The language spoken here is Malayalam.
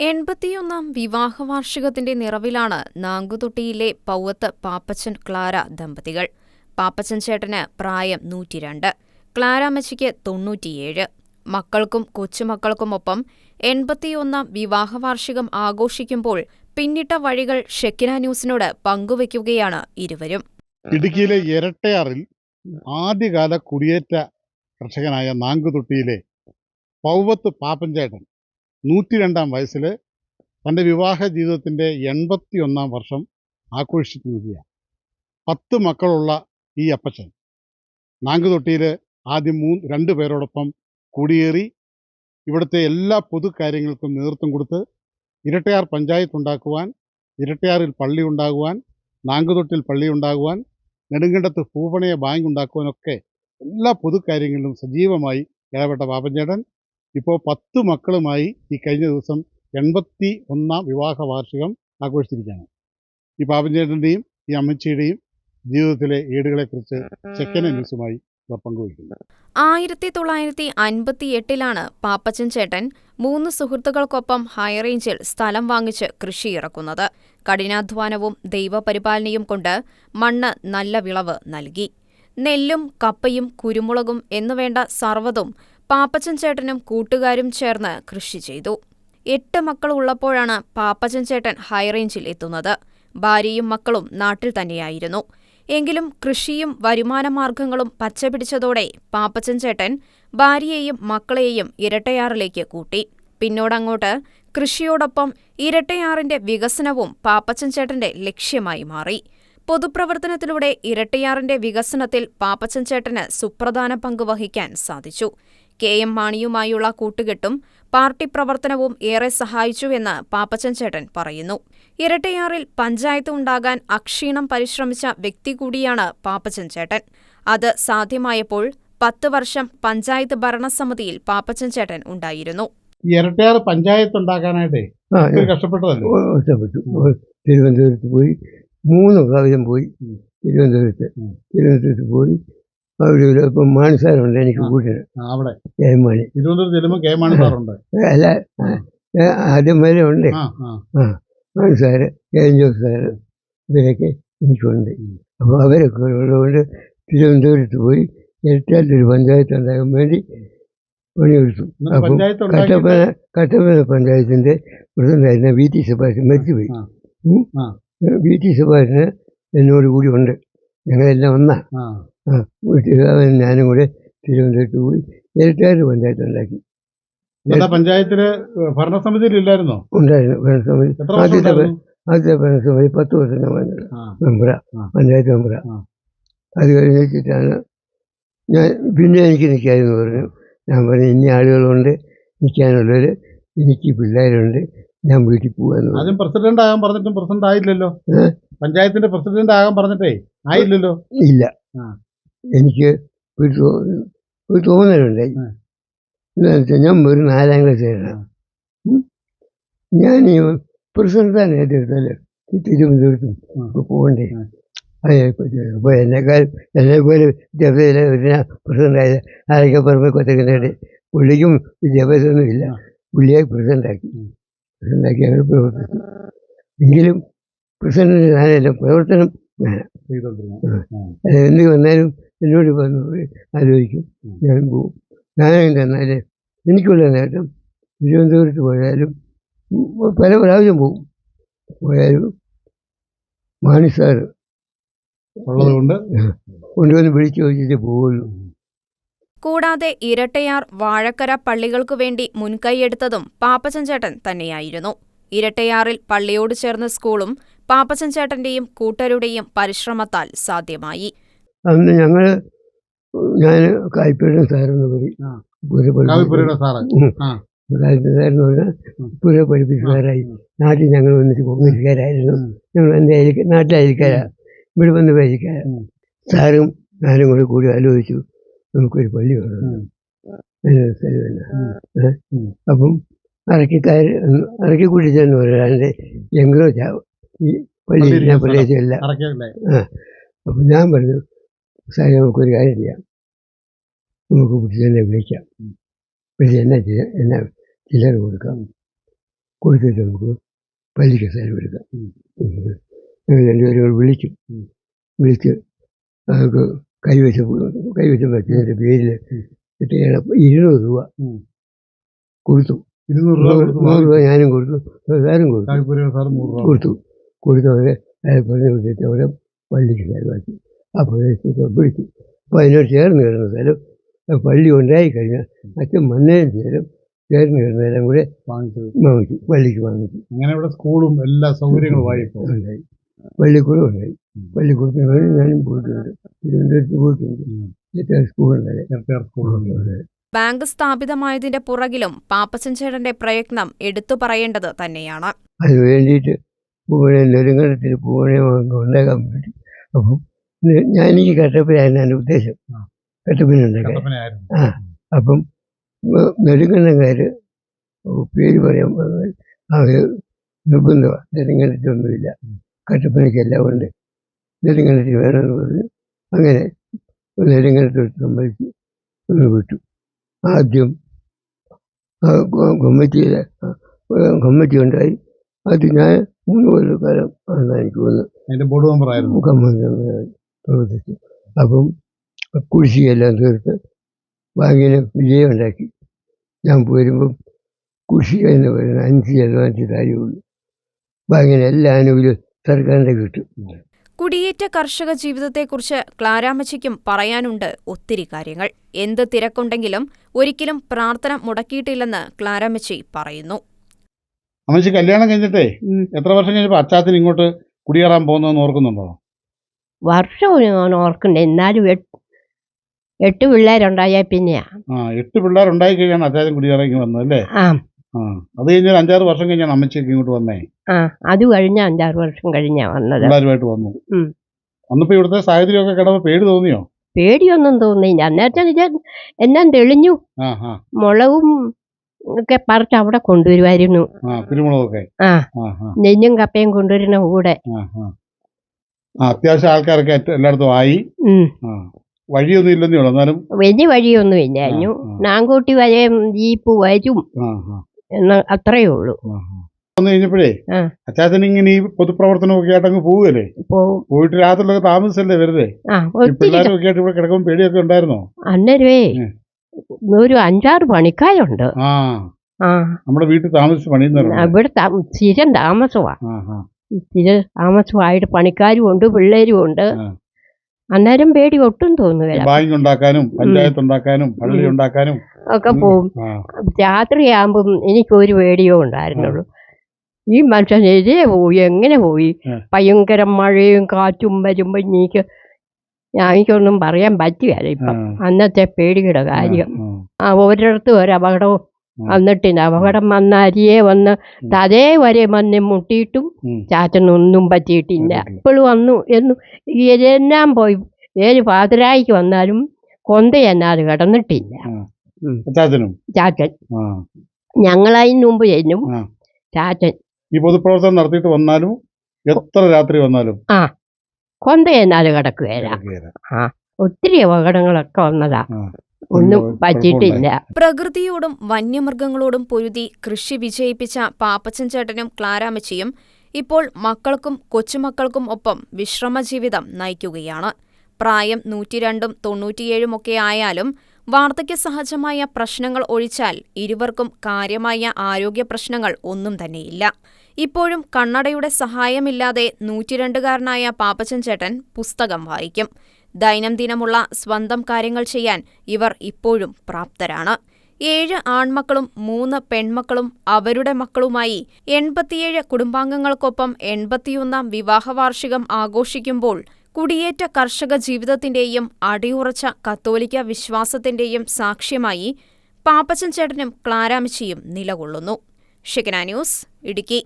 81ാം വിവാഹ വാർഷികത്തിന്റെ നിറവിലാണ് നാങ്കുതൊട്ടിയിലെ പൗവത്ത് പാപ്പച്ചൻ ക്ലാര ദമ്പതികൾ. പാപ്പച്ചൻ ചേട്ടന് പ്രായം 102, ക്ലാരാമ്മച്ചിക്ക് 97. മക്കൾക്കും കൊച്ചുമക്കൾക്കുമൊപ്പം 81ാം വിവാഹ വാർഷികം ആഘോഷിക്കുമ്പോൾ പിന്നിട്ട വഴികൾ ഷെക്കിന ന്യൂസിനോട് പങ്കുവയ്ക്കുകയാണ് ഇരുവരും. ഇടുക്കിയിലെ ഇരട്ടയാറിൽ ആദ്യകാല കുടിയേറ്റ കർഷകനായ നാങ്കുതൊട്ടിയിലെ പൗവത്ത് പാപ്പൻചേട്ടൻ 102-ാം വയസ്സിൽ തൻ്റെ വിവാഹ ജീവിതത്തിൻ്റെ 81ാം വർഷം ആഘോഷിച്ചിരിക്കുകയാണ്. 10 മക്കളുള്ള ഈ അപ്പച്ചൻ നാങ്കുതൊട്ടിയിൽ ആദ്യം 2 പേരോടൊപ്പം കുടിയേറി ഇവിടുത്തെ എല്ലാ പൊതുകാര്യങ്ങൾക്കും നേതൃത്വം കൊടുത്ത് ഇരട്ടയാർ പഞ്ചായത്ത് ഉണ്ടാക്കുവാൻ, ഇരട്ടയാറിൽ പള്ളി ഉണ്ടാകുവാൻ, നാങ്കുതൊട്ടിൽ പള്ളി ഉണ്ടാകുവാൻ, നെടുങ്കണ്ടത്ത് ഭൂപണയ ബാങ്ക് ഉണ്ടാക്കുവാനൊക്കെ എല്ലാ പൊതുകാര്യങ്ങളിലും സജീവമായി ഇടപെട്ട പാപ്പൻചേട്ടൻ ഇപ്പോൾ 10 മക്കളുമായി ഈ കഴിഞ്ഞ ദിവസം 81ാം വിവാഹ വാർഷികം ആഘോഷിച്ചിരിക്കുകയാണ്. ഈ പാപ്പൻചേട്ടൻ്റെയും ഈ അമ്മച്ചിയുടെയും ജീവിതത്തിലെ ഏടുകളെക്കുറിച്ച് ഷെക്കിന ന്യൂസുമായി പങ്കുവയ്ക്കുന്നു. 1958-ലാണ് പാപ്പച്ചൻ ചേട്ടൻ 3 സുഹൃത്തുക്കൾക്കൊപ്പം ഹൈറേഞ്ചിൽ സ്ഥലം വാങ്ങിച്ച് കൃഷിയിറക്കുന്നത്. കഠിനാധ്വാനവും ദൈവപരിപാലനയും കൊണ്ട് മണ്ണ് നല്ല വിളവ് നൽകി. നെല്ലും കപ്പയും കുരുമുളകും എന്നുവേണ്ട സർവ്വതും പാപ്പച്ചൻ ചേട്ടനും കൂട്ടുകാരും ചേർന്ന് കൃഷി ചെയ്തു. 8 മക്കൾ ഉള്ളപ്പോഴാണ് പാപ്പച്ചൻ ചേട്ടൻ ഹൈറേഞ്ചിൽ എത്തുന്നത്. ഭാര്യയും മക്കളും നാട്ടിൽ തന്നെയായിരുന്നു. എങ്കിലും കൃഷിയും വരുമാനമാർഗങ്ങളും പച്ചപിടിച്ചതോടെ പാപ്പച്ചൻ ചേട്ടൻ ഭാര്യയെയും മക്കളെയും ഇരട്ടയാറിലേക്ക് കൂട്ടി. പിന്നോടങ്ങോട്ട് കൃഷിയോടൊപ്പം ഇരട്ടയാറിന്റെ വികസനവും പാപ്പച്ചൻ ചേട്ടന്റെ ലക്ഷ്യമായി മാറി. പൊതുപ്രവർത്തനത്തിലൂടെ ഇരട്ടയാറിന്റെ വികസനത്തിൽ പാപ്പച്ചൻ ചേട്ടന് സുപ്രധാന പങ്ക് വഹിക്കാൻ സാധിച്ചു. KM മാണിയുമായുള്ള കൂട്ടുകെട്ടും പാർട്ടി പ്രവർത്തനവും ഏറെ സഹായിച്ചുവെന്ന് പാപ്പച്ചൻ ചേട്ടൻ പറയുന്നു. ഇരട്ടയാറിൽ പഞ്ചായത്ത് ഉണ്ടാകാൻ അക്ഷീണം പരിശ്രമിച്ച വ്യക്തി കൂടിയാണ് പാപ്പച്ചൻ ചേട്ടൻ. അത് സാധ്യമായപ്പോൾ 10 വർഷം പഞ്ചായത്ത് ഭരണസമിതിയിൽ പാപ്പച്ചൻ ചേട്ടൻ ഉണ്ടായിരുന്നു. ഇരട്ടയാർ പഞ്ചായത്ത് ഉണ്ടാക്കാനായിട്ടേ കഷ്ടപ്പെട്ടതല്ലേ? തിരുവനന്തപുരത്ത് പോയി 3 പ്രാവശ്യം പോയി. തിരുവനന്തപുരത്ത് പോയി അവിടെ ഇപ്പം മാണി സാറുണ്ട് എനിക്ക് കൂട്ടിന്. അവിടെ മാണി അല്ല ആദ്യം വരെ ഉണ്ട്. മാണി സാറ്, ജോസ് സാറ് ഇവരൊക്കെ എനിക്കുണ്ട്. അപ്പോൾ അവരൊക്കെ ഉള്ളതുകൊണ്ട് തിരുവനന്തപുരത്ത് പോയി ഇരട്ടയാറിലൊരു പഞ്ചായത്ത് ഉണ്ടാകാൻ വേണ്ടി പണിയെടുത്തു. അപ്പം കട്ടപ്പന പഞ്ചായത്തിൻ്റെ പ്രസിഡന്റായിരുന്ന VT സുഭാഷ് മരിച്ചുപോയി. VT സുഭാഷിന് എന്നോട് കൂടി ഉണ്ട്. ഞങ്ങളെല്ലാം ഒന്നാ. ഞാനും കൂടെ തിരുവനന്തപുരത്ത് പോയി ഇരട്ടയാർ പഞ്ചായത്ത് ഉണ്ടാക്കി. പഞ്ചായത്തില് ഭരണസമിതിയിൽ ഇല്ലായിരുന്നോ? ഉണ്ടായിരുന്നു ഭരണസമിതി. ആദ്യത്തെ ഭരണസമിതി 10 വർഷം മെമ്പറാ, പഞ്ചായത്ത് മെമ്പറാ. അത് കഴിഞ്ഞ് വെച്ചിട്ടാണ് ഞാൻ പിന്നെ എനിക്ക് നിൽക്കാമെന്ന് പറഞ്ഞു. ഞാൻ പറഞ്ഞു ഇനി ആളുകളുണ്ട് നിൽക്കാനുള്ളവർ, എനിക്ക് പിള്ളേരുണ്ട്, ഞാൻ വീട്ടിൽ പോകാന്ന്. ആദ്യം പ്രസിഡന്റ് ആകാൻ പറഞ്ഞിട്ടും പ്രസിഡന്റ് ആയില്ലല്ലോ. പഞ്ചായത്തിന്റെ പ്രസിഡന്റ് ആകാൻ പറഞ്ഞിട്ടേ ആയില്ലല്ലോ. ഇല്ല, എനിക്ക് ഒരു തോന്നലുണ്ടായി. എന്താണെന്ന് വെച്ചാൽ ഞാൻ ഒരു 4ാം ക്ലാസ്സായിരുന്നു. ഞാൻ ഈ പ്രസിഡന്റാണ് ഏറ്റെടുത്താല് തിരുവനന്തപുരത്തും പോകണ്ടേ. അപ്പോൾ എന്നെപ്പോലെ വിദ്യാഭ്യാസ പ്രസിഡന്റായത് ആരൊക്കെ പറമ്പ് കൊച്ചക്കനായിട്ട്. പുള്ളിക്കും വിദ്യാഭ്യാസമൊന്നും ഇല്ല. പുള്ളിയെ പ്രസിഡന്റാക്കി അങ്ങനെ പ്രവർത്തിച്ചു. എങ്കിലും പ്രസിഡന്റ് ഞാനല്ല, പ്രവർത്തനം എന്ത് വന്നാലും എന്നോട് വന്ന് ആലോചിക്കും, ഞാൻ പോവും. ഞാനെന്ത് തന്നാലേ എനിക്കുള്ള നേട്ടം. തിരുവനന്തപുരത്ത് പോയാലും പല പ്രാവശ്യം പോയാലും മാണി സാറ് ഉള്ളതുകൊണ്ട് കൊണ്ടുവന്ന് വിളിച്ചു ചോദിച്ചിട്ട് പോവുള്ളൂ. കൂടാതെ ഇരട്ടയാർ, വാഴക്കര പള്ളികൾക്കു വേണ്ടി മുൻകൈയെടുത്തതും പാപ്പച്ചൻ ചേട്ടൻ തന്നെയായിരുന്നു. ഇരട്ടയാറിൽ പള്ളിയോട് ചേർന്ന സ്കൂളും പാപ്പച്ചൻ ചേട്ടന്റെയും കൂട്ടരുടെയും പരിശ്രമത്താൽ സാധ്യമായി. അന്ന് ഞാൻ കായ്പുരയുടെ സാറെന്ന് പറയും. സാറെന്ന് പറഞ്ഞാൽ പുര പഠിപ്പിച്ച സാറായി. നാട്ടിൽ ഞങ്ങൾ വന്നിട്ട് കോൺഗ്രസ്സുകാരായിരുന്നു. ഞങ്ങൾ നാട്ടിലെ അയൽക്കാരാ, ഇവിടെ വന്ന് പരിക്കാരാ. സാറും ഞാനും കൂടി ആലോചിച്ചു, നമുക്കൊരു പള്ളി വേണം, നല്ലൊരു സ്ഥലമല്ല. അപ്പം അറക്കിക്കുട്ടി ചെന്ന് പറയാണ്ട് എങ്കിലോ ഈ പള്ളി പ്രദേശമല്ല. അപ്പം ഞാൻ പറഞ്ഞു, സാറേ നമുക്കൊരു കാര്യം ചെയ്യാം, നമുക്ക് കുട്ടിച്ചെന്നെ വിളിക്കാം, വിളിച്ച് എന്നാ ചില്ലറ കൊടുക്കാം. കൊടുത്തിട്ട് നമുക്ക് പള്ളിക്ക് സ്ഥലം എടുക്കാം. ഞങ്ങൾ രണ്ടുപേരും വിളിച്ച് നമുക്ക് കൈവശം വെച്ചതിൻ്റെ പേരിൽ 200 രൂപ കൊടുത്തു. 100 രൂപ ഞാനും കൊടുത്തു, സാറും കൊടുത്തവരെ പറഞ്ഞ് വിട്ടിട്ട് അവിടെ പള്ളിക്ക് സ്ഥലമാക്കി. ആ പ്രദേശത്ത് പിടിച്ചു. അപ്പോൾ അതിനോട് ചേർന്ന് കിടന്ന സ്ഥലം പള്ളി ഉണ്ടായി കഴിഞ്ഞാൽ അച്ഛൻ വന്നതിന് ശേഷം ചേർന്ന് കിടന്ന എല്ലാം കൂടെ വാങ്ങിച്ചു, പള്ളിക്ക് വാങ്ങിച്ചു. അങ്ങനെ ഇവിടെ സ്കൂളും എല്ലാ സൗകര്യങ്ങളുമായി ഉണ്ടായി, പള്ളിക്കൂടം ഉണ്ടായി. പള്ളിക്കൂടത്തിന് വേണ്ടി ഞാനും പോയിട്ടുണ്ട്, തിരുവനന്തപുരത്ത് പോയിട്ടുണ്ട്. സ്കൂളുണ്ടായി. ബാങ്ക് സ്ഥാപിതമായതിന്റെ പുറകിലും പാപ്പച്ചൻ ചേട്ടന്റെ പ്രയത്നം എടുത്തു പറയേണ്ടത് തന്നെയാണ്. അതിന് വേണ്ടിയിട്ട് നെടുങ്കണ്ടത്തിന് പൂവനെ ഉണ്ടാക്കാൻ വേണ്ടി. അപ്പം എനിക്ക് കട്ടപ്പനയായിരുന്നു എൻ്റെ ഉദ്ദേശം, കട്ടപ്പനുണ്ടാക്കാൻ. അപ്പം നെടുങ്കണ്ടക്കാർ പേര് പറയാൻ നിർബന്ധമാണ്. നെടുങ്കണ്ടത്തിനൊന്നുമില്ല, കട്ടപ്പനയ്ക്കെല്ലാം ഉണ്ട്, നെടുങ്കണ്ടത്തിന് വേണമെന്ന് പറഞ്ഞു. അങ്ങനെ നെടുങ്കണ്ടത്തോട്ട് സമ്മതിച്ച് വിട്ടു. ആദ്യം കമ്മിറ്റി ഉണ്ടായി. അത് ഞാൻ 3 കൊല്ലക്കാലം ആണ് എനിക്ക് തോന്നുന്നു പ്രവർത്തിച്ചു. അപ്പം കുടിശ്ശികയെല്ലാം തീർത്ത് ബാങ്കിന് വിജയം ഉണ്ടാക്കി. ഞാൻ പോരുമ്പം കുടിശ്ശിക എന്ന് പറയുന്നത് 5% കാര്യമുള്ളൂ. ബാങ്കിന് എല്ലാ ആനുകൂല്യവും സർക്കാരിൻ്റെ കിട്ടും. കുടിയേറ്റ കർഷക ജീവിതത്തെക്കുറിച്ച് ക്ലാരാമ്മച്ചിക്കും പറയാനുണ്ട് ഒത്തിരി കാര്യങ്ങൾ. എന്ത് തിരക്കുണ്ടെങ്കിലും ഒരിക്കലും പ്രാർത്ഥന മുടക്കിയിട്ടില്ലെന്ന് ക്ലാരാമ്മച്ചി പറയുന്നു. അമ്മച്ചി കല്യാണം കഴിഞ്ഞിട്ടേ എത്ര വർഷം കഴിഞ്ഞപ്പോൾ അച്ചാച്ചൻ ഇങ്ങോട്ട് കുടിയേറാൻ പോകുന്നതെന്ന് ഓർക്കുന്നുണ്ടോ? വർഷം ഓർക്കണ്ടേ, എന്നാലും 8 പിള്ളേരുണ്ടായാൽ പിന്നെയാ. 8 പിള്ളേരുണ്ടായി കഴിഞ്ഞാണ് അച്ചാച്ചൻ കുടിയേറാൻ വന്നത് അല്ലേ? അത് കഴിഞ്ഞാൽ 5-6 വർഷം കഴിഞ്ഞാണ് അമ്മച്ചിക്ക് ഇങ്ങോട്ട് വന്നേ. അത് കഴിഞ്ഞ 5-6 വർഷം കഴിഞ്ഞാ വന്നത്. എല്ലാവരുമായിട്ട് വന്നു. അന്നിപ്പോ ഇവിടുത്തെ സാഹചര്യമൊക്കെ കിടന്ന് പേടി തോന്നിയോ? പേടിയൊന്നും തോന്നിയില്ല. അന്നേരത്തെ എല്ലാം തെളിഞ്ഞു. മുളകും ഒക്കെ പറിച്ച് അവിടെ കൊണ്ടുവരുമായിരുന്നു. കുരുമുളകൊക്കെ നെല്ലും കപ്പയും കൊണ്ടുവരുന്ന കൂടെ. അത്യാവശ്യം ആൾക്കാരൊക്കെ എല്ലായിടത്തും ആയി. വഴിയൊന്നും ഇല്ലെന്നേ ഉള്ളൂ, എന്നാലും വലിയ വഴിയൊന്നും ഇല്ലായിരുന്നു. നാങ്കോട്ടി വരെ ജീപ്പ് വരും എന്ന് അത്രയേ ഉള്ളൂ. വന്നു കഴിഞ്ഞപ്പോഴേ അച്ചാച്ചൻ ഇങ്ങനെ ഈ പൊതുപ്രവർത്തനമൊക്കെ ആയിട്ട് അങ്ങ് പോവുകയല്ലേ? പോയിട്ട് രാത്രിയിലൊക്കെ താമസിച്ചല്ലേ വെറുതെ? പിള്ളേരൊക്കെ ആയിട്ട് ഇവിടെ കിടക്കുമ്പോൾ പേടിയൊക്കെ ഉണ്ടായിരുന്നോ? അന്നേരമേ ഒരു 5-6 പണിക്കാരുണ്ട്. നമ്മുടെ വീട്ടിൽ താമസിച്ച് പണിയുന്നവരുണ്ട്. ഇവിടെ സ്ഥിരം താമസമായിട്ട് പണിക്കാരും ഉണ്ട്, പിള്ളേരും ഉണ്ട്. അന്നേരം പേടി ഒട്ടും തോന്നുകയില്ല. ബാങ്ക് ഉണ്ടാക്കാനും പഞ്ചായത്ത് ഉണ്ടാക്കാനും പള്ളി ഉണ്ടാക്കാനും ഒക്കെ പോവും. രാത്രിയാകുമ്പം എനിക്കൊരു പേടിയോ ഉണ്ടായിരുന്നുള്ളൂ. ഈ മനുഷ്യൻ എങ്ങനെ പോയി? ഭയങ്കര മഴയും കാറ്റും വരുമ്പോ എനിക്കൊന്നും പറയാൻ പറ്റുകയല്ല ഇപ്പം. അന്നത്തെ പേടിയുടെ കാര്യം. ഓരോരുത്തരും ഒരപകടവും വന്നിട്ടില്ല. അപകടം വന്ന അരിയെ വന്ന് തലേ വരെ വന്ന് മുട്ടിയിട്ടും ചാച്ചനൊന്നും പറ്റിയിട്ടില്ല. ഇപ്പോഴും വന്നു എല്ലാം പോയി. ഏത് പാതിരായിക്ക് വന്നാലും കൊന്തയെന്നാത് കിടന്നിട്ടില്ല ചാച്ചൻ. ഞങ്ങളതിന് മുമ്പ് ചെല്ലും ചാച്ചൻ. ഈ പൊതുപ്രവർത്തനം നടത്തിയിട്ട് വന്നാലും എത്ര രാത്രി വന്നാലും കൊന്തയെന്നാല് കിടക്കുകയില്ല. ഒത്തിരി അപകടങ്ങളൊക്കെ വന്നതാ, ഒന്നും പറ്റിയിട്ടില്ല. പ്രകൃതിയോടും വന്യമൃഗങ്ങളോടും പൊരുതി കൃഷി വിജയിപ്പിച്ച പാപ്പച്ചൻ ചേട്ടനും ക്ലാരാമ്മച്ചിയും ഇപ്പോൾ മക്കൾക്കും കൊച്ചുമക്കൾക്കും ഒപ്പം വിശ്രമജീവിതം നയിക്കുകയാണ്. പ്രായം 102ഉം 97ഉം ഒക്കെ ആയാലും വാർദ്ധക്യ സഹജമായ പ്രശ്നങ്ങൾ ഒഴിച്ചാൽ ഇരുവർക്കും കാര്യമായ ആരോഗ്യ പ്രശ്നങ്ങൾ ഒന്നും തന്നെയില്ല. ഇപ്പോഴും കണ്ണടയുടെ സഹായമില്ലാതെ 102കാരനായ പാപ്പച്ചൻ ചേട്ടൻ പുസ്തകം വായിക്കും. ദൈനംദിനമുള്ള സ്വന്തം കാര്യങ്ങൾ ചെയ്യാൻ ഇവർ ഇപ്പോഴും പ്രാപ്തരാണ്. 7 ആൺമക്കളും 3 പെൺമക്കളും അവരുടെ മക്കളുമായി 87 കുടുംബാംഗങ്ങൾക്കൊപ്പം 81ാം വിവാഹവാർഷികം ആഘോഷിക്കുമ്പോൾ കുടിയേറ്റ കർഷക ജീവിതത്തിന്റെയും അടിയുറച്ച കത്തോലിക്ക വിശ്വാസത്തിന്റെയും സാക്ഷ്യമായി പാപ്പച്ചൻ ചേട്ടനും ക്ലാരാമ്മച്ചിയും നിലകൊള്ളുന്നു. ഷെക്കന ന്യൂസ്, ഇടുക്കി.